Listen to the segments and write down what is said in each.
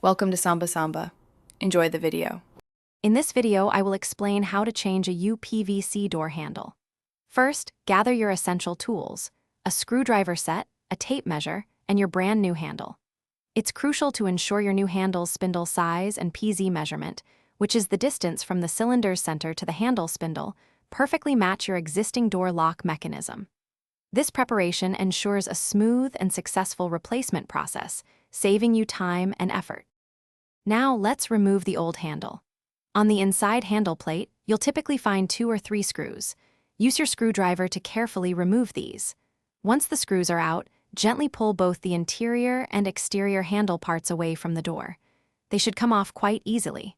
Welcome to Samba Samba. Enjoy the video. In this video, I will explain how to change a UPVC door handle. First, gather your essential tools: a screwdriver set, a tape measure, and your brand new handle. It's crucial to ensure your new handle's spindle size and PZ measurement, which is the distance from the cylinder's center to the handle spindle, perfectly match your existing door lock mechanism. This preparation ensures a smooth and successful replacement process, saving you time and effort. Now let's remove the old handle. On the inside handle plate, you'll typically find 2 or 3 screws. Use your screwdriver to carefully remove these. Once the screws are out, gently pull both the interior and exterior handle parts away from the door. They should come off quite easily.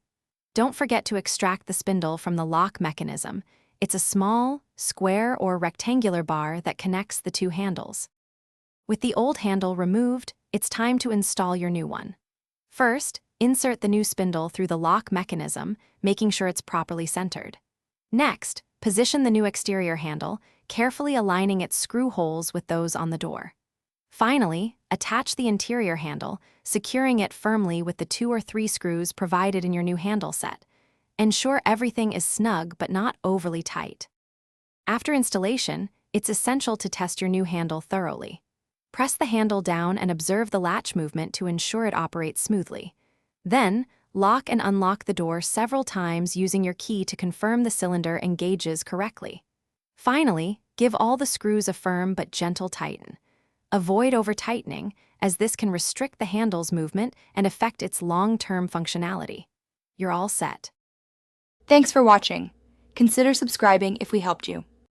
Don't forget to extract the spindle from the lock mechanism. It's a small, square or rectangular bar that connects the 2 handles. With the old handle removed, it's time to install your new one. First, insert the new spindle through the lock mechanism, making sure it's properly centered. Next, position the new exterior handle, carefully aligning its screw holes with those on the door. Finally, attach the interior handle, securing it firmly with the 2 or 3 screws provided in your new handle set. Ensure everything is snug but not overly tight. After installation, it's essential to test your new handle thoroughly. Press the handle down and observe the latch movement to ensure it operates smoothly. Then, lock and unlock the door several times using your key to confirm the cylinder engages correctly. Finally, give all the screws a firm but gentle tighten. Avoid over-tightening, as this can restrict the handle's movement and affect its long-term functionality. You're all set. Thanks for watching. Consider subscribing if we helped you.